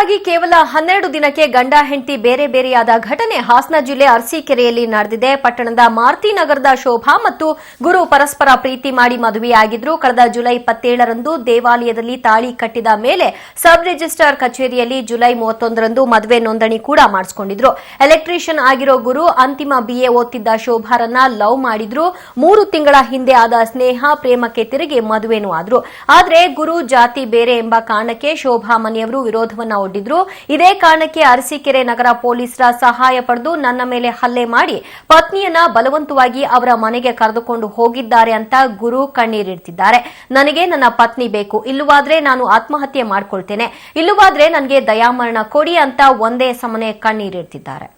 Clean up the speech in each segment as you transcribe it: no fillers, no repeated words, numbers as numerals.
ಮದುವೆಯಾಗಿ ಕೇವಲ 12 ದಿನಕ್ಕೆ ಗಂಡ ಹೆಂಡತಿ ಬೇರೆ ಬೇರೆಯಾದ ಘಟನೆ ಹಾಸನ ಜಿಲ್ಲೆ ಅರಸೀಕೆರೆಯಲ್ಲಿ ನಡೆದಿದೆ. ಪಟ್ಟಣದ ಮಾರುತಿ ನಗರದ ಶೋಭಾ ಮತ್ತು ಗುರು ಪರಸ್ಪರ ಪ್ರೀತಿ ಮಾಡಿ ಮದುವೆಯಾಗಿದ್ರು. ಕಳೆದ ಜುಲೈ 27ರಂದು ದೇವಾಲಯದಲ್ಲಿ ತಾಳಿ ಕಟ್ಟಿದ ಮೇಲೆ ಸಬ್ ರಿಜಿಸ್ಟ್ರಾರ್ ಕಚೇರಿಯಲ್ಲಿ ಜುಲೈ 31ರಂದು ಮದುವೆ ನೋಂದಣಿ ಕೂಡ ಮಾಡಿಸಿಕೊಂಡಿದ್ರು. ಎಲೆಕ್ಟ್ರಿಷಿಯನ್ ಆಗಿರೋ ಗುರು ಅಂತಿಮ BA ಓದ್ತಿದ್ದ ಶೋಭಾರನ್ನ ಲವ್ ಮಾಡಿದ್ರು. 3 ತಿಂಗಳ ಹಿಂದೆ ಆದ ಸ್ನೇಹ ಪ್ರೇಮಕ್ಕೆ ತಿರುಗಿ ಮದುವೆನೂ ಆದ್ರು. ಆದರೆ ಗುರು ಜಾತಿ ಬೇರೆ ಎಂಬ ಕಾರಣಕ್ಕೆ ಶೋಭಾ ಮನೆಯವರು ವಿರೋಧವನ್ನ ಒಡ್ಡಿದ್ರು. ಇದೇ ಕಾರಣಕ್ಕೆ ಅರಸೀಕೆರೆ ನಗರ ಪೊಲೀಸರ ಸಹಾಯ ಪಡೆದು ನನ್ನ ಮೇಲೆ ಹಲ್ಲೆ ಮಾಡಿ ಪತ್ನಿಯನ್ನ ಬಲವಂತವಾಗಿ ಅವರ ಮನೆಗೆ ಕರೆದುಕೊಂಡು ಹೋಗಿದ್ದಾರೆ ಅಂತ ಗುರು ಕಣ್ಣೀರಿಡ್ತಿದ್ದಾರೆ. ನನಗೆ ನನ್ನ ಪತ್ನಿ ಬೇಕು, ಇಲ್ಲವಾದ್ರೆ ನಾನು ಆತ್ಮಹತ್ಯೆ ಮಾಡಿಕೊಳ್ತೇನೆ, ಇಲ್ಲವಾದ್ರೆ ನನಗೆ ದಯಾಮರಣ ಕೊಡಿ ಅಂತ ಒಂದೇ ಸಮನೆ ಕಣ್ಣೀರಿಡ್ತಿದ್ದಾರೆ.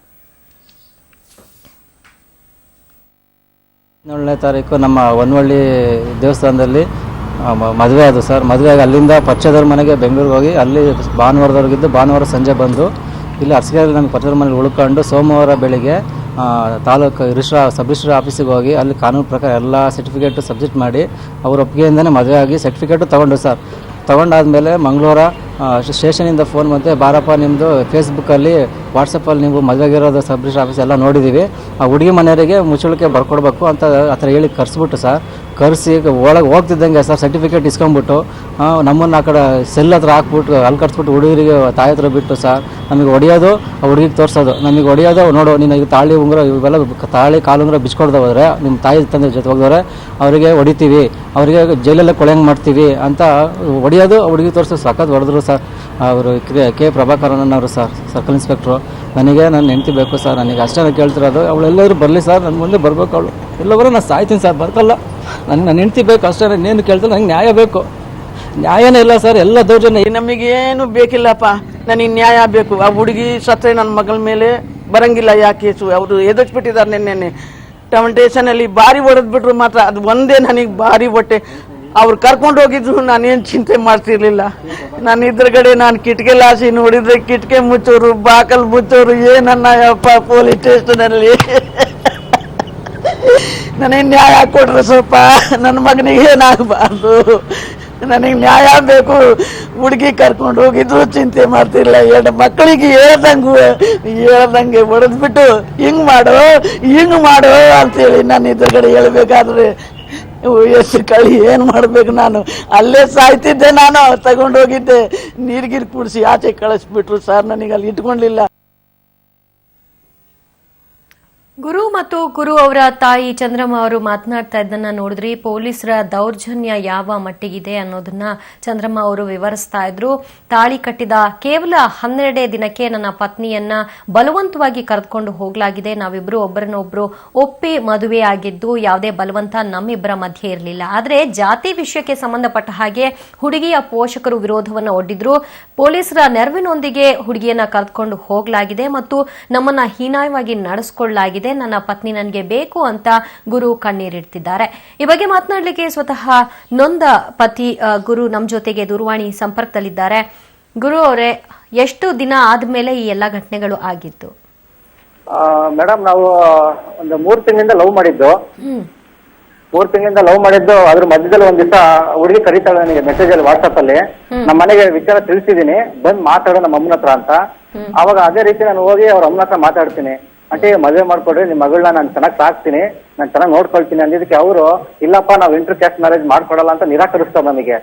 17ನೇ ತಾರೀಕು ನಮ್ಮ ಹೊನ್ನವಳ್ಳಿ ದೇವಸ್ಥಾನದಲ್ಲಿ ಮದುವೆ ಆದವು ಸರ್. ಮದುವೆಯಾಗಿ ಅಲ್ಲಿಂದ ಪಚ್ಚದವ್ರ ಮನೆಗೆ ಬೆಂಗಳೂರಿಗೆ ಹೋಗಿ ಅಲ್ಲಿ ಭಾನುವಾರದವ್ರಿಗಿದ್ದು ಭಾನುವಾರ ಸಂಜೆ ಬಂದು ಇಲ್ಲಿ ಅರಸೀಕೆರೆಯಲ್ಲಿ ನಮಗೆ ಪಚ್ಚದವ್ರ ಮನೇಲಿ ಉಳ್ಕೊಂಡು ಸೋಮವಾರ ಬೆಳಿಗ್ಗೆ ತಾಲೂಕು ಸಬ್ ರಿಜಿಸ್ಟ್ರಾರ್ ಆಫೀಸಿಗೆ ಹೋಗಿ ಅಲ್ಲಿ ಕಾನೂನು ಪ್ರಕಾರ ಎಲ್ಲ ಸರ್ಟಿಫಿಕೇಟು ಸಬ್ಮಿಟ್ ಮಾಡಿ ಅವ್ರ ಒಪ್ಪಿಗೆಯಿಂದನೇ ಮದುವೆ ಆಗಿ ಸರ್ಟಿಫಿಕೇಟು ತೊಗೊಂಡು ಸರ್. ತೊಗೊಂಡಾದ್ಮೇಲೆ ಮಂಗಳವಾರ ಸ್ಟೇಷನಿಂದ ಫೋನ್ ಬಂತೆ, ಬಾರಪ್ಪ ನಿಮ್ಮದು ಫೇಸ್ಬುಕ್ಕಲ್ಲಿ ವಾಟ್ಸಪ್ಪಲ್ಲಿ ನೀವು ಮದುವೆಗಿರೋದು ಸಬ್ ರಿಜಿಸ್ಟ್ರಾರ್ ಆಫೀಸ್ ಎಲ್ಲ ನೋಡಿದ್ದೀವಿ, ಆ ಹುಡುಗಿ ಮನೆಯವರಿಗೆ ಮುಚ್ಚಳಿಕೆ ಬರ್ಕೊಡ್ಬೇಕು ಅಂತ ಆ ಥರ ಹೇಳಿ ಕರೆಸ್ಬಿಟ್ಟು ಸರ್. ಕರೆಸಿ ಒಳಗೆ ಹೋಗ್ತಿದ್ದಂಗೆ ಸರ್ ಸರ್ಟಿಫಿಕೇಟ್ ಇಸ್ಕೊಂಡ್ಬಿಟ್ಟು ನಮ್ಮನ್ನು ಆ ಕಡೆ ಸೆಲ್ ಹತ್ರ ಹಾಕ್ಬಿಟ್ಟು ಅಲ್ಲಿ ಕಟ್ಸ್ಬಿಟ್ಟು ಹುಡುಗರಿಗೆ ತಾಯಿ ಹತ್ರ ಬಿಟ್ಟು ಸರ್ ನಮಗೆ ಹೊಡೆಯೋದು, ಆ ಹುಡುಗಿಗೆ ತೋರಿಸೋದು, ನಮಗೆ ಹೊಡೆಯೋದು, ನೋಡು ನೀನು ಈಗ ತಾಳಿ ಉಂಗುರ ಇವೆಲ್ಲ ತಾಳಿ ಕಾಲುಂಗುರ ಬಿಚ್ಕೊಡ್ದೆ ಹೋದರೆ ನಿಮ್ಮ ತಾಯಿ ತಂದೆ ಜೊತೆ ಹೋಗಿದವ್ರೆ ಅವರಿಗೆ ಹೊಡಿತೀವಿ, ಅವರಿಗೆ ಜೈಲಲ್ಲೇ ಕೊಳೆಂಗೆ ಮಾಡ್ತೀವಿ ಅಂತ ಹೊಡೆಯೋದು, ಹುಡುಗಿ ತೋರಿಸೋದು ಸಖತ್ ಹೊಡೆದ್ರು ಸರ್. ಅವರು ಕೆ ಪ್ರಭಾಕರನ್ ಅವರು ಸರ್, ಸರ್ಕಲ್ ಇನ್ಸ್ಪೆಕ್ಟ್ರು. ನನಗೆ ನನ್ನ ಹೆಂಡತಿ ಬೇಕು ಸರ್, ನನಗೆ ಅಷ್ಟೇ ನಾನು ಕೇಳ್ತಿರೋದು, ಅವಳೆಲ್ಲರೂ ಬರಲಿ ಸರ್, ನನ್ನ ಮುಂದೆ ಬರಬೇಕು, ಅವಳು ಎಲ್ಲವರೂ ನಾನು ಸಾಯ್ತೀನಿ ಸರ್, ಬರ್ಕಲ್ಲ, ನನ್ನ ಹೆಂಡತಿ ಬೇಕು ಅಷ್ಟೇ, ಇನ್ನೇನು ಕೇಳ್ತಾರೆ, ನಂಗೆ ನ್ಯಾಯ ಬೇಕು. ನ್ಯಾಯನೇ ಇಲ್ಲ ಸರ್, ಎಲ್ಲ ದೌರ್ಜನ್ಯ. ನಮಗೇನು ಬೇಕಿಲ್ಲಪ್ಪ, ನನಗೆ ನ್ಯಾಯ ಬೇಕು. ಆ ಹುಡುಗಿ ಸತ್ರೆ ನನ್ನ ಮಗಳ ಮೇಲೆ ಬರಂಗಿಲ್ಲ. ಯಾಕೆ ಕೇಸು ಅವರು ಎದುರಿಸ್ಬಿಟ್ಟಿದ್ದಾರೆ. ನಿನ್ನೆ ಟಮೆಟೇಷನಲ್ಲಿ ಭಾರಿ ಹೊಡೆದ್ಬಿಟ್ರು ಮಾತ್ರ, ಅದು ಒಂದೇ ನನಗೆ ಭಾರಿ ಹೊಟ್ಟೆ. ಅವ್ರು ಕರ್ಕೊಂಡು ಹೋಗಿದ್ರು ನಾನೇನು ಚಿಂತೆ ಮಾಡ್ತಿರ್ಲಿಲ್ಲ. ನಾನು ಇದ್ರಗಡೆ ನಾನು ಕಿಟಕಿಲ್ ಹಾಸಿ ನೋಡಿದ್ರೆ ಕಿಟಕಿ ಮುಚ್ಚೋರು, ಬಾಕಲ್ ಮುಚ್ಚೋರು, ಏನನ್ನ ಯಪ್ಪ ಪೊಲೀಸ್ ಸ್ಟೇಷನಲ್ಲಿ. ನನಗೆ ನ್ಯಾಯ ಕೊಡ್ರಿ ಸ್ವಲ್ಪ, ನನ್ನ ಮಗನಿಗೆ ಏನಾಗಬಾರ್ದು, ನನಗೆ ನ್ಯಾಯ ಬೇಕು. ಹುಡುಗಿ ಕರ್ಕೊಂಡು ಹೋಗಿದ್ರು ಚಿಂತೆ ಮಾಡ್ತಿರ್ಲಿಲ್ಲ. 2 ಮಕ್ಕಳಿಗೆ ಹೇಳ್ದಂಗೆ ಹೊಡೆದ್ಬಿಟ್ಟು ಹಿಂಗ್ ಮಾಡು ಅಂತೇಳಿ ನಾನು ಇದ್ರಗಡೆ ಹೇಳ್ಬೇಕಾದ್ರೆ ಎಷ್ಟು ಕಳಿ ಏನು ಮಾಡ್ಬೇಕು, ನಾನು ಅಲ್ಲೇ ಸಾಯ್ತಿದ್ದೆ. ನಾನು ತಗೊಂಡೋಗಿದ್ದೆ, ನೀರ್ಗಿರ್ ಕುಡಿಸಿ ಆಚೆ ಕಳಿಸ್ಬಿಟ್ರು ಸರ್, ನನಗೆ ಅಲ್ಲಿ ಇಟ್ಕೊಂಡಿಲ್ಲ. ಗುರು ಮತ್ತು ಗುರು ಅವರ ತಾಯಿ ಚಂದ್ರಮ್ಮ ಅವರು ಮಾತನಾಡ್ತಾ ಇದ್ದನ್ನ ನೋಡಿದ್ರಿ. ಪೊಲೀಸರ ದೌರ್ಜನ್ಯ ಯಾವ ಮಟ್ಟಿಗಿದೆ ಅನ್ನೋದನ್ನ ಚಂದ್ರಮ್ಮ ಅವರು ವಿವರಿಸ್ತಾ ಇದ್ರು. ತಾಳಿ ಕಟ್ಟಿದ ಕೇವಲ 12 ದಿನಕ್ಕೆ ನನ್ನ ಪತ್ನಿಯನ್ನ ಬಲವಂತವಾಗಿ ಕರೆದುಕೊಂಡು ಹೋಗಲಾಗಿದೆ. ನಾವಿಬ್ರು ಒಬ್ಬರನ್ನೊಬ್ರು ಒಪ್ಪಿ ಮದುವೆ ಆಗಿದ್ದು, ಯಾವುದೇ ಬಲವಂತ ನಮ್ಮಿಬ್ಬರ ಮಧ್ಯೆ ಇರಲಿಲ್ಲ. ಆದರೆ ಜಾತಿ ವಿಷಯಕ್ಕೆ ಸಂಬಂಧಪಟ್ಟ ಹಾಗೆ ಹುಡುಗಿಯ ಪೋಷಕರು ವಿರೋಧವನ್ನ ಒಡ್ಡಿದ್ರು. ಪೊಲೀಸರ ನೆರವಿನೊಂದಿಗೆ ಹುಡುಗಿಯನ್ನ ಕರೆದುಕೊಂಡು ಹೋಗಲಾಗಿದೆ ಮತ್ತು ನಮ್ಮನ್ನ ಹೀನಾಯವಾಗಿ ನಡೆಸಿಕೊಳ್ಳಲಾಗಿದೆ. ನನ್ನ ಪತ್ನಿ ನನಗೆ ಬೇಕು ಅಂತ ಗುರು ಕಣ್ಣೀರಿಡ್ತಿದ್ದಾರೆ. ಈ ಬಗ್ಗೆ ಮಾತನಾಡಲಿಕ್ಕೆ ಸ್ವತಃ ನೊಂದ ಪತಿ ಗುರು ನಮ್ಮ ಜೊತೆಗೆ ದೂರವಾಣಿ ಸಂಪರ್ಕದಲ್ಲಿದ್ದಾರೆ. ಗುರು ಅವರೇ, ಎಷ್ಟು ದಿನ ಆದ್ಮೇಲೆ ಈ ಎಲ್ಲಾ ಘಟನೆಗಳು ಆಗಿತ್ತು? ಮೇಡಮ್, ನಾವು ಒಂದು 3 ತಿಂಗಳಿಂದ ಲವ್ ಮಾಡಿದ್ದು. 3 ತಿಂಗಳಿಂದ ಲವ್ ಮಾಡಿದ್ದು. ಅದ್ರ ಮಧ್ಯದಲ್ಲಿ ಒಂದ್ ದಿವಸ ಹುಡುಗಿ ಕರೀತಾಳೆ ನನಗೆ ಮೆಸೇಜ್ ಅಲ್ಲಿ, ವಾಟ್ಸಪ್ ಅಲ್ಲಿ. ನಮ್ಮ ಮನೆಗೆ ವಿಚಾರ ತಿಳಿಸಿದೀನಿ, ಬಂದ್ ಮಾತಾಡೋ ನಮ್ಮ ಅಮ್ಮನ ಹತ್ರ ಅಂತ. ಅವಾಗ ಅದೇ ರೀತಿ ನಾನು ಹೋಗಿ ಅವ್ರ ಅಮ್ಮನ ಹತ್ರ ಮಾತಾಡ್ತೀನಿ. అంటే ಮದುವೆ ಮಾಡ್ಕೊಡ್ರಿ, ನಿಮ್ಮ ಮಗಳನ್ನ ನಾನು ಚೆನ್ನಾಗಿ ಸಾಕ್ತೀನಿ, ನಾನು ಚೆನ್ನಾಗಿ ನೋಡ್ಕೊಳ್ತೀನಿ ಅಂದಿದ್ದಕ್ಕೆ ಅವರು ಇಲ್ಲಪ್ಪ ನಾವು ಇಂಟರ್ ಕ್ಯಾಸ್ಟ್ ಮ್ಯಾರೇಜ್ ಮಾಡ್ಕೊಡಲ್ಲ ಅಂತ ನಿರಾಕರಿಸ್ತಾವ ನಮಗೆ.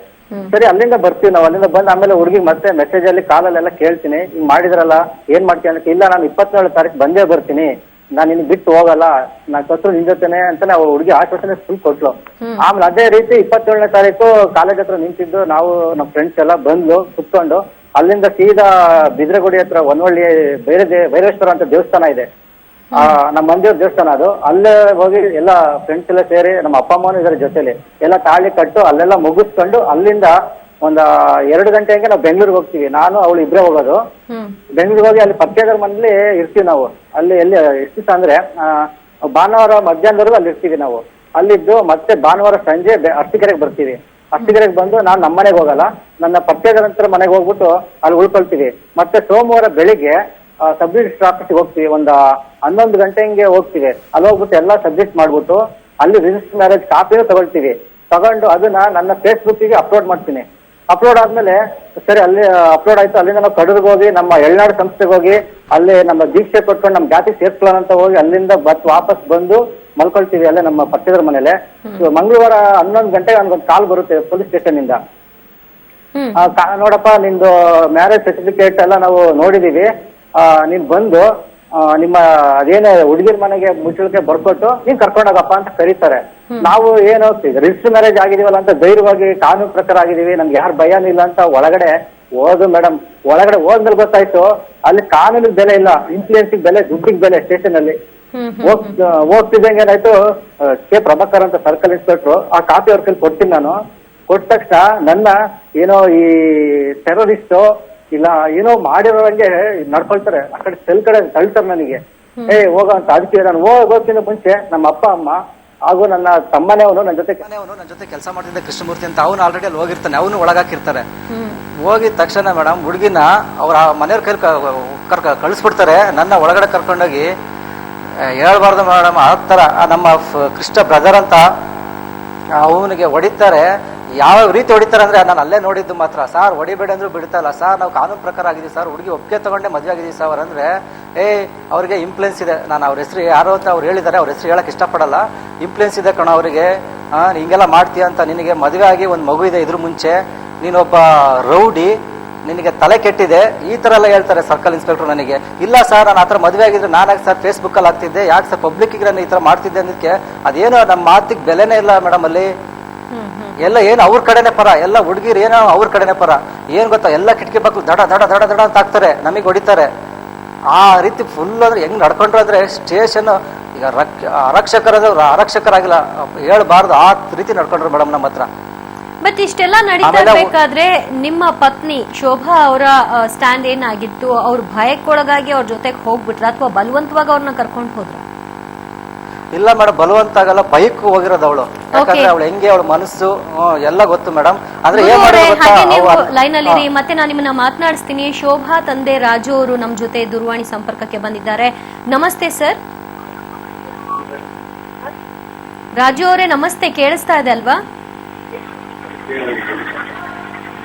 ಸರಿ, ಅಲ್ಲಿಂದ ಬರ್ತೀವಿ ನಾವು. ಅಲ್ಲಿಂದ ಬಂದು ಆಮೇಲೆ ಹುಡುಗಿ ಮತ್ತೆ ಮೆಸೇಜ್ ಅಲ್ಲಿ ಕಾಲಲ್ಲೆಲ್ಲ ಕೇಳ್ತೀನಿ, ಹಿಂಗ್ ಮಾಡಿದ್ರಲ್ಲ ಏನ್ ಮಾಡ್ತೀನಿ ಅಂತ. ಇಲ್ಲ, ನಾನು 27 ತಾರೀಕು ಬಂದೇ ಬರ್ತೀನಿ, ನಾನು ನಿನ್ ಬಿಟ್ಟು ಹೋಗಲ್ಲ, ನಾನು ಸತ್ರು ನಿನ್ ಜೊತೆನೆ ಅಂತಾನೆ ಅವ್ರ ಹುಡುಗಿ ಆಶ್ವಾಸನೆ ಫುಲ್ ಕೊಟ್ಲು. ಆಮೇಲೆ ಅದೇ ರೀತಿ 27ನೇ ತಾರೀಕು ಕಾಲೇಜ್ ಹತ್ರ ನಿಂತಿದ್ದು ನಾವು ನಮ್ಮ ಫ್ರೆಂಡ್ಸ್ ಎಲ್ಲ ಬಂದು ಕುತ್ಕೊಂಡು ಅಲ್ಲಿಂದ ಸೀದಾ ಬಿದ್ರಗುಡಿ ಹತ್ರ ಹೊನ್ನವಳ್ಳಿ ಭೈರವೇಶ್ವರ ಅಂತ ದೇವಸ್ಥಾನ ಇದೆ, ನಮ್ಮ ಮಂದಿರ ದೇವಸ್ಥಾನ ಅದು. ಅಲ್ಲೇ ಹೋಗಿ ಎಲ್ಲ ಫ್ರೆಂಡ್ಸ್ ಎಲ್ಲ ಸೇರಿ, ನಮ್ಮ ಅಪ್ಪ ಅಮ್ಮನೂ ಇದರ ಜೊತೆಲಿ ಎಲ್ಲ ತಾಳಿ ಕಟ್ಟು ಅಲ್ಲೆಲ್ಲ ಮುಗಿಸ್ಕೊಂಡು ಅಲ್ಲಿಂದ ಒಂದ 2 ಗಂಟೆ ಹಂಗೆ ನಾವು ಬೆಂಗಳೂರಿಗೆ ಹೋಗ್ತೀವಿ. ನಾನು ಅವಳು ಇಬ್ಬರೇ ಹೋಗೋದು. ಬೆಂಗಳೂರಿಗೆ ಹೋಗಿ ಅಲ್ಲಿ ಪಕ್ಕೇದರ ಮನೇಲಿ ಇರ್ತೀವಿ ನಾವು. ಅಲ್ಲಿ ಎಲ್ಲಿ ಎಷ್ಟು ಅಂದ್ರೆ ಭಾನುವಾರ ಮಧ್ಯಾಹ್ನದವರೆಗೂ ಅಲ್ಲಿ ಇರ್ತೀವಿ ನಾವು. ಅಲ್ಲಿದ್ದು ಮತ್ತೆ ಭಾನುವಾರ ಸಂಜೆ ಅರಸೀಕೆರೆಗೆ ಬರ್ತೀವಿ. ಅರಸೀಕೆರೆಗೆ ಬಂದು ನಾನು ನಮ್ಮ ಮನೆಗೆ ಹೋಗಲ್ಲ, ನನ್ನ ಪಕ್ಕೇದರ ನಂತರ ಮನೆಗೆ ಹೋಗ್ಬಿಟ್ಟು ಅಲ್ಲಿ ಉಳ್ಕೊಳ್ತೀವಿ. ಮತ್ತೆ ಸೋಮವಾರ ಬೆಳಿಗ್ಗೆ ಸಬ್ ರಿಜಿಸ್ಟ್ರಾರ್ ಆಫೀಸ್ಗೆ ಹೋಗ್ತೀವಿ. ಒಂದು 11 ಗಂಟೆ ಹಿಂಗೆ ಹೋಗ್ತೀವಿ. ಅಲ್ಲಿ ಹೋಗ್ಬಿಟ್ಟು ಎಲ್ಲ ಸಬ್ಮಿಟ್ ಮಾಡ್ಬಿಟ್ಟು ಅಲ್ಲಿ ರಿಜಿಸ್ಟರ್ ಮ್ಯಾರೇಜ್ ಕಾಪಿನೂ ತಗೊಳ್ತೀವಿ. ತಗೊಂಡು ಅದನ್ನ ನನ್ನ ಫೇಸ್ಬುಕ್ಕಿಗೆ ಅಪ್ಲೋಡ್ ಮಾಡ್ತೀನಿ. ಅಪ್ಲೋಡ್ ಆದ್ಮೇಲೆ ಸರಿ ಅಲ್ಲಿ ಅಪ್ಲೋಡ್ ಆಯ್ತು. ಅಲ್ಲಿಂದ ನಾವು ಕಡೂರ್ಗೆ ಹೋಗಿ ನಮ್ಮ ಎಳ್ನಾಡು ಸಂಸ್ಥೆಗೆ ಹೋಗಿ ಅಲ್ಲಿ ನಮ್ಮ ದೀಕ್ಷೆ ಕೊಟ್ಕೊಂಡು ನಮ್ಮ ಜಾತಿ ಸೇರ್ಸ್ಕೊಳ್ಳೋಣ ಅಂತ ಹೋಗಿ ಅಲ್ಲಿಂದ ವಾಪಸ್ ಬಂದು ಮಲ್ಕೊಳ್ತೀವಿ ಅಲ್ಲೇ ನಮ್ಮ ಪಕ್ಷದವ್ರ ಮನೇಲೆ. ಮಂಗಳವಾರ 11 ಗಂಟೆಗೆ ನನ್ಗೊಂದು ಕಾಲ್ ಬರುತ್ತೆ ಪೊಲೀಸ್ ಸ್ಟೇಷನ್ ಇಂದ. ನೋಡಪ್ಪ ನಿಂದು ಮ್ಯಾರೇಜ್ ಸರ್ಟಿಫಿಕೇಟ್ ಎಲ್ಲ ನಾವು ನೋಡಿದೀವಿ, ನೀನ್ ಬಂದು ನಿಮ್ಮ ಅದೇನು ಹುಡುಗಿರ ಮನೆಗೆ ಮುಚ್ಚಳಿಕೆ ಬರ್ಕೊಟ್ಟು ನೀನ್ ಕರ್ಕೊಂಡೋಗಪ್ಪ ಅಂತ ಕರೀತಾರೆ. ನಾವು ಏನು ರಿಜಿಸ್ಟರ್ ಮ್ಯಾರೇಜ್ ಆಗಿದೀವಲ್ಲ ಅಂತ ಧೈರ್ಯವಾಗಿ ಕಾನೂನು ಪ್ರಕಾರ ಆಗಿದೀವಿ, ನಮ್ಗೆ ಯಾರು ಭಯನೂ ಇಲ್ಲ ಅಂತ ಒಳಗಡೆ ಹೋದು ಮೇಡಮ್. ಒಳಗಡೆ ಹೋದ್ಮೇಲೆ ಗೊತ್ತಾಯ್ತು ಅಲ್ಲಿ ಕಾನೂನಿಗೆ ಬೆಲೆ ಇಲ್ಲ, ಇನ್ಫ್ಲೂಯೆನ್ಸಿಗೆ ಬೆಲೆ, ದುಡ್ಡಿಗೆ ಬೆಲೆ. ಸ್ಟೇಷನ್ ಅಲ್ಲಿ ಹೋಗ್ತಿದ್ದಂಗೆ ಏನಾಯ್ತು, ಕೆ ಪ್ರಭಾಕರ್ ಅಂತ ಸರ್ಕಲ್ ಇನ್ಸ್ಪೆಕ್ಟ್ರು ಆ ಕಾಪಿ ಅವ್ರ ಕೈಲಿ ಕೊಡ್ತೀನಿ ನಾನು. ಕೊಟ್ಟ ತಕ್ಷಣ ನನ್ನ ಏನೋ ಈ ಟೆರರಿಸ್ಟ್ ಇಲ್ಲ ಏನೋ ಮಾಡಿರೋಂಗೆ ನಡ್ಕೊಳ್ತಾರೆ. ಆ ಕಡೆ ಸೆಲ್ ಕಡೆ ತಳ್ತಾರೆ ನನಗೆ, ಹೋಗ ಅಂತ. ಅದಕ್ಕೆ ನಾನು ಹೋಗೋಕ್ಕಿಂತ ಮುಂಚೆ ನಮ್ಮ ಅಪ್ಪ ಅಮ್ಮ ಹಾಗೂ ನನ್ನ ತಮ್ಮನೇವನು ನನ್ನ ಜೊತೆ ಕೆಲಸ ಮಾಡ್ತಿದ್ದ ಕೃಷ್ಣಮೂರ್ತಿ ಅಂತ ಅವನು ಆಲ್ರೆಡಿ ಅಲ್ಲಿ ಹೋಗಿರ್ತಾನೆ, ಅವನು ಒಳಗಾಕಿರ್ತಾರೆ. ಹೋಗಿದ ತಕ್ಷಣ ಮೇಡಮ್ ಹುಡುಗಿನ ಅವ್ರ ಮನೆಯವ್ರ ಕೈಲಿ ಕಳಿಸ್ಬಿಡ್ತಾರೆ. ನನ್ನ ಒಳಗಡೆ ಕರ್ಕೊಂಡೋಗಿ ಹೇಳ್ಬಾರ್ದು ಮೇಡಮ್, ಆ ಥರ ನಮ್ಮ ಕೃಷ್ಣ ಬ್ರದರ್ ಅಂತ ಅವನಿಗೆ ಹೊಡಿತಾರೆ. ಯಾವ ರೀತಿ ಹೊಡಿತಾರೆ ಅಂದ್ರೆ ನಾನು ಅಲ್ಲೇ ನೋಡಿದ್ದು ಮಾತ್ರ. ಸಾರ್ ಹೊಡಿಬೇಡ ಅಂದ್ರೂ ಬಿಡ್ತಾ ಇಲ್ಲ ಸರ್, ನಾವು ಕಾನೂನು ಪ್ರಕಾರ ಆಗಿದ್ದೀವಿ ಸರ್, ಹುಡುಗಿ ಒಪ್ಪಿಗೆ ತಗೊಂಡೆ ಮದುವೆ ಆಗಿದ್ದೀವಿ ಸರ್ ಅಂದ್ರೆ ಅವ್ರಿಗೆ ಇಂಪ್ಲೂಯೆನ್ಸ್ ಇದೆ. ನಾನು ಅವ್ರ ಹೆಸರು ಯಾರೋ ಅಂತ ಅವ್ರು ಹೇಳಿದ್ದಾರೆ, ಅವ್ರ ಹೆಸರು ಹೇಳಕ್ ಇಷ್ಟಪಡಲ್ಲ. ಇಂಪ್ಲೂಯೆನ್ಸ್ ಇದೆ ಕಣ ಅವರಿಗೆ, ಹಿಂಗೆಲ್ಲ ಮಾಡ್ತೀಯ ಅಂತ, ನಿನಗೆ ಮದುವೆ ಆಗಿ ಒಂದು ಮಗು ಇದೆ, ಇದ್ರ ಮುಂಚೆ ನೀನೊಬ್ಬ ರೌಡಿ, ನಿನಗೆ ತಲೆ ಕೆಟ್ಟಿದೆ, ಈ ತರ ಎಲ್ಲ ಹೇಳ್ತಾರೆ ಸರ್ಕಲ್ ಇನ್ಸ್ಪೆಕ್ಟರ್ ನನಗೆ. ಇಲ್ಲ ಸರ್ ನಾನು ಆ ಥರ ಮದುವೆ ಆಗಿದ್ರೆ ನಾನಾಗ ಸರ್ ಫೇಸ್ಬುಕ್ಕಲ್ಲಿ ಆಗ್ತಿದ್ದೆ, ಯಾಕೆ ಸರ್ ಪಬ್ಲಿಕ್ಗೆ ನಾನು ಈ ಥರ ಮಾಡ್ತಿದ್ದೆ ಅನ್ನೋದಕ್ಕೆ ಅದೇನೋ ನಮ್ಮ ಮಾತಿಗೆ ಬೆಲೆನೇ ಇಲ್ಲ ಮೇಡಮ್. ಅಲ್ಲಿ ಎಲ್ಲ ಏನು ಅವ್ರ ಕಡೆನೆ ಪರ, ಎಲ್ಲ ಹುಡುಗಿರು ಏನೋ ಅವ್ರ ಕಡೆನೆ ಪರ. ಏನ್ ಗೊತ್ತಾ, ಎಲ್ಲ ಕಿಟಕಿ ಬಾಕ್ಲು ದಡ ದಡ ದಡ ದಡ ಅಂತ ಹಾಕ್ತಾರೆ, ನಮಗೆ ಹೊಡಿತಾರೆ. ಆ ರೀತಿ ಫುಲ್ ಅಂದ್ರೆ ಹೆಂಗ್ ನಡ್ಕೊಂಡ್ರು ಅಂದ್ರೆ ಸ್ಟೇಷನ್ ಈಗ ಆರಕ್ಷಕರಾಗಿಲ್ಲ ಹೇಳ್ಬಾರ್ದು, ಆ ರೀತಿ ನಡ್ಕೊಂಡ್ರು ಮೇಡಮ್ ನಮ್ಮ ಹತ್ರ. ಬಟ್ ಇಷ್ಟೆಲ್ಲ ನಡೀತಾ ಇರ್ಬೇಕಾದ್ರೆ ನಿಮ್ಮ ಪತ್ನಿ ಶೋಭಾ ಅವರ ಸ್ಟ್ಯಾಂಡ್ ಏನಾಗಿತ್ತು? ಅವ್ರ ಭಯಕ್ಕೊಳಗಾಗಿ ಅವ್ರ ಜೊತೆಗೆ ಹೋಗ್ಬಿಟ್ರ ಅಥವಾ ಬಲವಂತವಾಗಿ ಅವ್ರನ್ನ ಕರ್ಕೊಂಡು ಹೋದ್ರ? ಇಲ್ಲ ಮೇಡಮ್, ಬಲವಂತ ಆಗಲ್ಲ, ಬೈಕ್ ಹೋಗಿರೋದು ಅವಳು. ಯಾಕಂದ್ರೆ ಅವಳು ಹೆಂಗೆ ಅವಳ ಮನಸ್ಸು ಎಲ್ಲ ಗೊತ್ತು ಮೇಡಮ್. ಅಂದ್ರೆ ಲೈನ್ ಅಲ್ಲಿ ಇರಿ, ಮತ್ತೆ ನಾನು ನಿಮ್ಮನ್ನ ಮಾತನಾಡಿಸ್ತೀನಿ. ಶೋಭಾ ತಂದೆ ರಾಜು ಅವರು ನಮ್ ಜೊತೆ ದೂರವಾಣಿ ಸಂಪರ್ಕಕ್ಕೆ ಬಂದಿದ್ದಾರೆ. ನಮಸ್ತೆ ಸರ್. ರಾಜು ಅವರೇ ನಮಸ್ತೆ, ಕೇಳಿಸ್ತಾ ಇದೆ ಅಲ್ವಾ?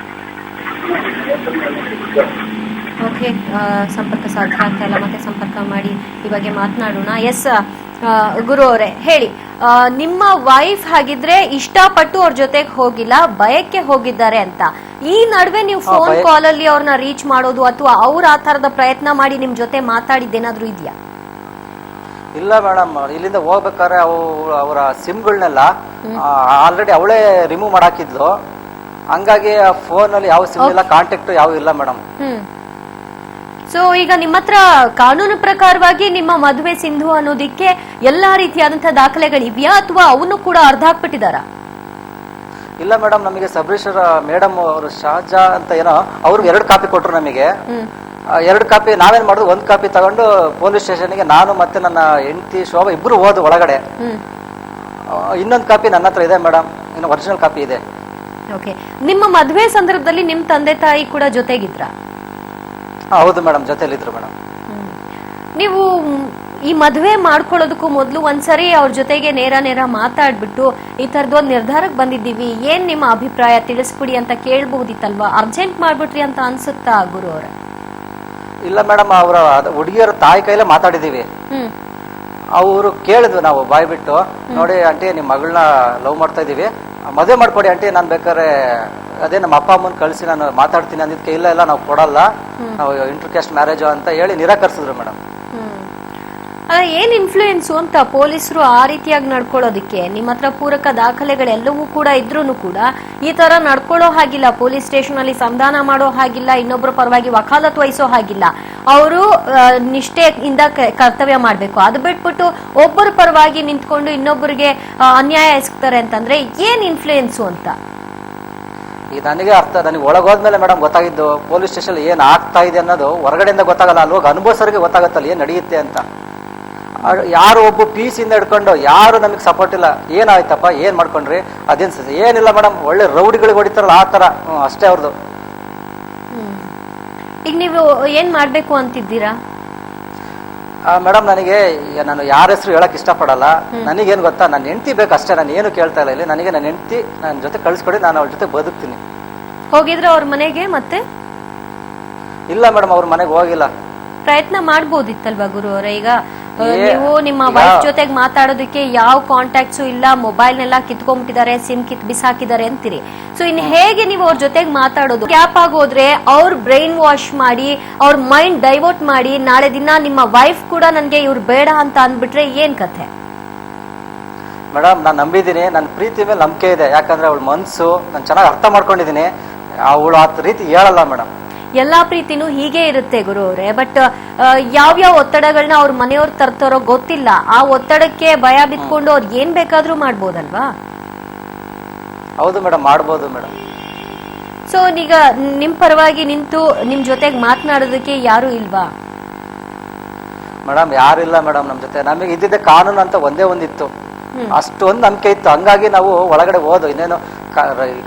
ಓಕೆ, ಸಂಪರ್ಕ ಸಾಧ್ಯ ಆಗ್ತಾ ಇಲ್ಲ, ಮತ್ತೆ ಸಂಪರ್ಕ ಮಾಡಿ ಈ ಬಗ್ಗೆ ಮಾತನಾಡೋಣ. ಎಸ್ ಗುರು ಅವರೇ ಹೇಳಿ, ನಿಮ್ಮ ವೈಫ್ ಹಾಗಿದ್ರೆ ಇಷ್ಟಪಟ್ಟು ಅವ್ರ ಜೊತೆಗೆ ಹೋಗಿಲ್ಲ, ಭಯಕ್ಕೆ ಹೋಗಿದ್ದಾರೆ ಅಂತ. ಈ ನಡುವೆ ನೀವು ಫೋನ್ ಕಾಲ್ ಅಲ್ಲಿ ಅವ್ರನ್ನ ರೀಚ್ ಮಾಡೋದು ಅಥವಾ ಅವ್ರ ಆ ತರದ ಪ್ರಯತ್ನ ಮಾಡಿ ನಿಮ್ ಜೊತೆ ಮಾತಾಡಿದ್ದೇನಾದ್ರೂ ಇದೆಯಾ? ಇಲ್ಲ ಮೇಡಮ್, ಇಲ್ಲಿಂದ ಹೋಗ್ಬೇಕಾದ್ರೆ ಅವರ ಸಿಮ್ಗಳನ್ನೆಲ್ಲ ಆಲ್ರೆಡಿ ಅವಳೇ ರಿಮೂವ್ ಮಾಡಾಕಿದ್ಲು. ಹಂಗಾಗಿ ಫೋನ್ ಅಲ್ಲಿ ಯಾವ ಸಿಮ್ ಇಲ್ಲ, ಕಾಂಟ್ಯಾಕ್ಟ್ ಯಾವ ಇಲ್ಲ ಮೇಡಮ್. ಸೊ ಈಗ ನಿಮ್ಮ ಹತ್ರ ಕಾನೂನು ಪ್ರಕಾರವಾಗಿ ನಿಮ್ಮ ಮದುವೆ ಸಿಂಧು ಅನ್ನೋದಿಕ್ಕೆ ಎಲ್ಲಾ ರೀತಿಯಾದಂತಹ ದಾಖಲೆಗಳಿವೆಯಾ ಅಥವಾ ಅವನು ಕೂಡ ಅರ್ಧ ಹಾಕ್ಬಿಟ್ಟಿದಾರ? ಇಲ್ಲ ಮೇಡಮ್, ನಮಗೆ ಸಬ್ ರಿಜಿಸ್ಟರ್ ಮೇಡಮ್ ಅವರು ಶಾಜಾ ಅಂತ ಏನೋ ಅವ್ರಿಗೆ 2 ಕಾಪಿ ಕೊಟ್ರು ನಮಗೆ. 2 ಕಾಪಿ ನಾವೇನ್ ಮಾಡುದು, 1 ಕಾಪಿ ತಗೊಂಡು ಪೊಲೀಸ್ ಸ್ಟೇಷನ್ಗೆ ನಾನು ಮತ್ತೆ ನನ್ನ ಹೆಂಡತಿ ಶೋಭಾ ಇಬ್ರು ಹೋದು ಒಳಗಡೆ. ಇನ್ನೊಂದು ಕಾಪಿ ನನ್ನ ಹತ್ರ ಇದೆ ಮೇಡಮ್, ಇನ್ನು ಒರಿಜಿನಲ್ ಕಾಪಿ ಇದೆ. ಓಕೆ, ನಿಮ್ಮ ಮದುವೆ ಸಂದರ್ಭದಲ್ಲಿ ನಿಮ್ ತಂದೆ ತಾಯಿ ಕೂಡ ಜೊತೆಗಿದ್ರ? ಹೌದು ಮೇಡಮ್, ಜೊತೆಲಿದ್ರು ಮೇಡಮ್. ನೀವು ಈ ಮದುವೆ ಮಾಡ್ಕೊಳ್ಳೋದಕ್ಕೂ ಮೊದಲು ಒಂದ್ಸರಿ ಅವ್ರ ಜೊತೆಗೆ ನೇರ ಮಾತಾಡ್ಬಿಟ್ಟು ಈ ತರದೊಂದು ನಿರ್ಧಾರಕ್ಕೆ ಬಂದಿದ್ದೀವಿ, ಏನ್ ನಿಮ್ಮ ಅಭಿಪ್ರಾಯ ತಿಳಿಸ್ಬಿಡಿ ಅಂತ ಕೇಳಬಹುದಿತ್ತಲ್ವಾ? ಅರ್ಜೆಂಟ್ ಮಾಡ್ಬಿಟ್ರಿ ಅಂತ ಅನ್ಸುತ್ತಾ ಗುರು ಅವ್ರ? ಇಲ್ಲ ಮೇಡಮ್, ಅವರ ಹುಡುಗಿಯರ ತಾಯಿ ಕೈಲೇ ಮಾತಾಡಿದೀವಿ. ಅವರು ಕೇಳಿದ್ವಿ ನಾವು ಬಾಯ್ ಬಿಟ್ಟು, ನೋಡಿ ಆಂಟಿ ನಿಮ್ ಮಗಳನ್ನ ಲವ್ ಮಾಡ್ತಾ ಇದೀವಿ, ಮದುವೆ ಮಾಡ್ಕೊಡಿ ಆಂಟಿ, ನಾನ್ ಬೇಕಾದ್ರೆ ಅದೇ ನಮ್ಮ ಅಪ್ಪ ಅಮ್ಮನ್ ಕಳಿಸಿ ನಾನು ಮಾತಾಡ್ತೀನಿ ಅಂದಿದ್ಕೆ ಇಲ್ಲ ನಾವು ಕೊಡಲ್ಲ, ನಾವು ಇಂಟರ್ ಕ್ಯಾಸ್ಟ್ ಮ್ಯಾರೇಜ್ ಅಂತ ಹೇಳಿ ನಿರಾಕರಿಸಿದ್ರು ಮೇಡಮ್. ಏನ್ ಇನ್ಫ್ಲೂಯೆನ್ಸ್ ಅಂತ ಪೊಲೀಸರು ಆ ರೀತಿಯಾಗಿ ನಡ್ಕೊಳ್ಳೋದಿಕ್ಕೆ? ನಿಮ್ಮ ಹತ್ರ ಪೂರಕ ದಾಖಲೆಗಳೆಲ್ಲವೂ ಕೂಡ ಇದ್ರೂನು ಕೂಡ ಈ ತರ ನಡ್ಕೊಳ್ಳೋ ಹಾಗಿಲ್ಲ, ಪೊಲೀಸ್ ಸ್ಟೇಷನ್ ಅಲ್ಲಿ ಸಂಧಾನ ಮಾಡೋ ಹಾಗಿಲ್ಲ, ಇನ್ನೊಬ್ಬರ ಪರವಾಗಿ ವಕಾಲತ್ ವಹಿಸೋ ಹಾಗಿಲ್ಲ. ಅವರು ನಿಷ್ಠೆಯಿಂದ ಕರ್ತವ್ಯ ಮಾಡ್ಬೇಕು. ಅದು ಬಿಟ್ಬಿಟ್ಟು ಒಬ್ಬರ ಪರವಾಗಿ ನಿಂತ್ಕೊಂಡು ಇನ್ನೊಬ್ಬರಿಗೆ ಅನ್ಯಾಯ ಎಸಗ್ತಾರೆ ಅಂತಂದ್ರೆ ಏನ್ ಇನ್ಫ್ಲೂಯೆನ್ಸು ಅಂತ ಈಗ ನನಗೆ ನನಗೆ ಒಳಗೋದ್ಮೇಲೆ ಮೇಡಮ್ ಗೊತ್ತಾಗಿದ್ದು, ಪೊಲೀಸ್ ಸ್ಟೇಷನ್ ಏನ್ ಆಗ್ತಾ ಇದೆ ಅನ್ನೋದು ಹೊರಗಡೆಯಿಂದ ಗೊತ್ತಾಗಲ್ಲ, ಅಲ್ಲಿ ಹೋಗಿ ಅನುಭವಿಸೋರಿಗೆ ಗೊತ್ತಾಗತ್ತಲ್ಲ ಏನ್ ನಡೆಯುತ್ತೆ ಅಂತ. ಯಾರು ಒಬ್ಬ ಪೀಸಿಂದ ಹಿಡ್ಕೊಂಡು ಯಾರು ನಮಗೆ ಸಪೋರ್ಟ್ ಇಲ್ಲ. ಏನಾಯ್ತಪ್ಪ, ಏನ್ ಮಾಡ್ಕೊಂಡ್ರಿ, ಅದೇನ್ ಏನಿಲ್ಲ ಮೇಡಮ್, ಒಳ್ಳೆ ರೌಡಿಗಳಿಗೆ ಹೊಡಿತಾರಲ್ಲ ಆ ತರ, ಅಷ್ಟೇ ಅವ್ರದ್ದು. ಈಗ ನೀವು ಏನ್ ಮಾಡ್ಬೇಕು ಅಂತಿದ್ದೀರಾ ಮೇಡಮ್? ನಾನು ಯಾರ ಹೆಸರು ಹೇಳಕ್ ಇಷ್ಟಪಡಲ್ಲ. ನನಗೇನ್ ಗೊತ್ತಾ, ನನ್ನ ಹೆಂಡತಿ ಬೇಕಷ್ಟೇ, ನಾನು ಏನು ಕೇಳ್ತಾ ಇಲ್ಲ ಇಲ್ಲಿ. ನನಗೆ ನನ್ನ ಹೆಂಡತಿ ನನ್ನ ಜೊತೆ ಕಳ್ಸ್ಕೊಡಿ, ನಾನು ಅವಳ ಜೊತೆ ಬದುಕ್ತೀನಿ. ಹೋಗಿದ್ರ ಅವ್ರ ಮನೆಗೆ ಮತ್ತೆ ಇಲ್ಲ ಮೇಡಮ್ ಅವ್ರ ಮನೆಗೆ ಹೋಗಿಲ್ಲ. ಪ್ರಯತ್ನ ಮಾಡ್ಬೋದಿತ್ತಲ್ವಾ ಗುರು ಅವರೇ? ಈಗ ನೀವು ನಿಮ್ಮ ವೈಫ್ ಜೊತೆಗೆ ಮಾತಾಡೋದಕ್ಕೆ ಯಾವ ಕಾಂಟ್ಯಾಕ್ಟ್ಸು ಇಲ್ಲ, ಮೊಬೈಲ್ನೆಲ್ಲ ಕಿತ್ಕೊಂಡ್ಬಿಟ್ಟಿದ್ದಾರೆ, ಸಿಮ್ ಕಿತ್ ಬಿಸಾಕಿದ್ದಾರೆ ಅಂತೀರಿ. ಸೊ ಇನ್ ಹೇಗೆ ನೀವು ಅವ್ರ ಜೊತೆಗೆ ಮಾತಾಡೋದು? ಗ್ಯಾಪ್ ಆಗೋದ್ರೆ ಅವ್ರ ಬ್ರೈನ್ ವಾಶ್ ಮಾಡಿ, ಅವ್ರ ಮೈಂಡ್ ಡೈವರ್ಟ್ ಮಾಡಿ, ನಾಳೆ ದಿನ ನಿಮ್ಮ ವೈಫ್ ಕೂಡ ನನ್ಗೆ ಇವ್ರು ಬೇಡ ಅಂತ ಅಂದ್ಬಿಟ್ರೆ ಏನ್ ಕಥೆ? ಮೇಡಮ್ ನಾನು ನಂಬಿದ್ದೀನಿ, ನನ್ನ ಪ್ರೀತಿ ಮೇಲೆ ನಂಬಿಕೆ ಇದೆ. ಯಾಕಂದ್ರೆ ಅವಳ ಮನ್ಸು ನಾನು ಚೆನ್ನಾಗಿ ಅರ್ಥ ಮಾಡ್ಕೊಂಡಿದ್ದೀನಿ. ಅವಳು ಆ ರೀತಿ ಹೇಳಲ್ಲ ಮೇಡಮ್. ಎಲ್ಲಾ ಪ್ರೀತಿನೂ ಹೀಗೆ ಇರುತ್ತೆ ಗುರು ಅವರೇ. ಬಟ್ ಯಾವ್ಯಾವ ಒತ್ತಡಗಳನ್ನ ಅವ್ರ ಮನೆಯವ್ರು ತರ್ತಾರೋ ಗೊತ್ತಿಲ್ಲ. ಆ ಒತ್ತಡಕ್ಕೆ ಭಯ ಬಿತ್ಕೊಂಡು ಅವ್ರು ಏನ್ ಬೇಕಾದ್ರೂ ಮಾಡ್ಬೋದಲ್ವಾ? ಹೌದು ಮೇಡಮ್, ಮಾಡ್ಬೋದು ಮೇಡಮ್. ಸೊ ಈಗ ನಿಮ್ ಪರವಾಗಿ ನಿಂತು ನಿಮ್ ಜೊತೆಗೆ ಮಾತನಾಡೋದಕ್ಕೆ ಯಾರು ಇಲ್ವಾ? ಮೇಡಮ್ ಯಾರಿಲ್ಲ ಮೇಡಮ್ ನಮ್ಮ ಜೊತೆ. ನಮಗೆ ಇದ್ದಿದ್ದೆ ಕಾನೂನು ಅಂತ ಒಂದೇ ಒಂದಿತ್ತು, ಅಷ್ಟೊಂದು ನಂಬಿಕೆ ಇತ್ತು. ಹಂಗಾಗಿ ನಾವು ಒಳಗಡೆ ಹೋದು. ಇನ್ನೇನು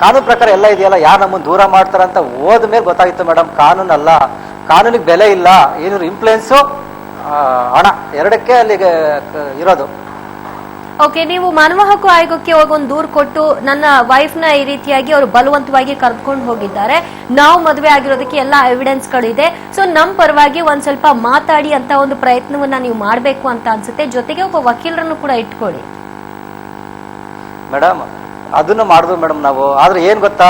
ಕಾನೂನು ಪ್ರಕಾರ ಎಲ್ಲ ಇದೆಯಲ್ಲ, ಯಾರು ನಮ್ಮನ್ನು ದೂರ ಮಾಡ್ತಾರಂತ ಹೋದ ಮೇಲೆ ಗೊತ್ತಾಗಿತ್ತು ಮೇಡಮ್. ಕಾನೂನು ಅಲ್ಲ, ಕಾನೂನಿಗೆ ಬೆಲೆ ಇಲ್ಲ. ಏನಿದ್ರು ಇನ್ಫ್ಲೂಯೆನ್ಸು, ಹಣ ಎರಡಕ್ಕೆ ಅಲ್ಲಿಗೆ ಇರೋದು. ಓಕೆ, ನೀವು ಮಾನವ ಹಕ್ಕು ಆಯೋಗಕ್ಕೆ ಹೋಗಿ ಒಂದು ದೂರು ಕೊಟ್ಟು ನನ್ನ ವೈಫ್ ನ ಈ ರೀತಿಯಾಗಿ ಅವರು ಬಲವಂತವಾಗಿ ಕರೆದುಕೊಂಡು ಹೋಗಿದ್ದಾರೆ, ನಾವು ಮದುವೆ ಆಗಿರೋದಕ್ಕೆ ಎಲ್ಲ ಎವಿಡೆನ್ಸ್ ಗಳಿದೆ, ಸೊ ನಮ್ ಪರವಾಗಿ ಒಂದ್ ಸ್ವಲ್ಪ ಮಾತಾಡಿ ಅಂತ ಒಂದು ಪ್ರಯತ್ನವನ್ನ ನೀವು ಮಾಡ್ಬೇಕು ಅಂತ ಅನ್ಸುತ್ತೆ. ಜೊತೆಗೆ ಒಬ್ಬ ವಕೀಲರನ್ನು ಕೂಡ ಇಟ್ಕೊಳ್ಳಿ ಮೇಡಮ್. ಅದನ್ನು ಮಾಡಿದ್ವಿ ಮೇಡಮ್ ನಾವು. ಆದ್ರೆ ಏನ್ ಗೊತ್ತಾ,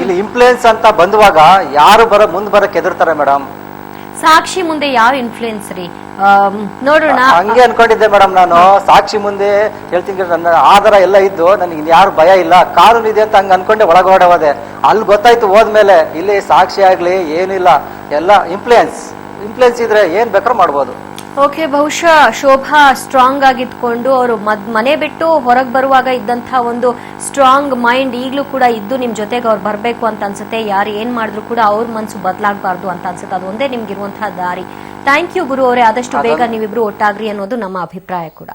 ಇಲ್ಲಿ ಇನ್ಫ್ಲೂಯೆನ್ಸ್ ಅಂತ ಬಂದುವಾಗ ಯಾರು ಮುಂದ್ ಬರಕ್ ಎದುರ್ತಾರೆ ಮೇಡಮ್. ಸಾಕ್ಷಿ ಮುಂದೆ ಯಾವ ಇನ್ಫ್ಲೂಯೆನ್ಸ್ ರೀ? ನೋಡೋಣ. ಹಂಗೆ ಅನ್ಕೊಂಡಿದ್ದೆ ಮೇಡಮ್ ನಾನು. ಸಾಕ್ಷಿ ಮುಂದೆ ಹೇಳ್ತೀನಿ, ನನ್ನ ಆಧಾರ ಎಲ್ಲ ಇದ್ದು ನನಗೆ ಯಾರು ಭಯ ಇಲ್ಲ, ಕಾನೂನು ಇದೆ ಅಂತ ಹಂಗ ಅನ್ಕೊಂಡೆ ಒಳಗಡೆ ಹೋದೆ. ಅಲ್ಲಿ ಗೊತ್ತಾಯ್ತು ಹೋದ್ಮೇಲೆ ಇಲ್ಲಿ ಸಾಕ್ಷಿ ಆಗ್ಲಿ ಏನಿಲ್ಲ, ಎಲ್ಲ ಇನ್ಫ್ಲೂಯೆನ್ಸ್ ಇದ್ರೆ ಏನ್ ಬೇಕಾದ್ರೂ ಮಾಡ್ಬೋದು. ಓಕೆ, ಬಹುಶಃ ಶೋಭಾ ಸ್ಟ್ರಾಂಗ್ ಆಗಿದ್ಕೊಂಡು ಅವರು ಮನೆ ಬಿಟ್ಟು ಹೊರಗೆ ಬರುವಾಗ ಇದ್ದಂತಹ ಒಂದು ಸ್ಟ್ರಾಂಗ್ ಮೈಂಡ್ ಈಗಲೂ ಕೂಡ ಇದ್ದು ನಿಮ್ ಜೊತೆಗೆ ಅವ್ರು ಬರ್ಬೇಕು ಅಂತ ಅನ್ಸುತ್ತೆ. ಯಾರು ಏನ್ ಮಾಡಿದ್ರು ಕೂಡ ಅವ್ರ ಮನ್ಸು ಬದಲಾಗಬಾರ್ದು ಅಂತ ಅನ್ಸುತ್ತೆ. ಅದೊಂದೇ ನಿಮ್ಗಿರುವಂತಹ ದಾರಿ. ಥ್ಯಾಂಕ್ ಯು ಗುರು ಅವರೇ. ಆದಷ್ಟು ಬೇಗ ನೀವಿಬ್ರು ಒಟ್ಟಾಗ್ರಿ ಅನ್ನೋದು ನಮ್ಮ ಅಭಿಪ್ರಾಯ ಕೂಡ.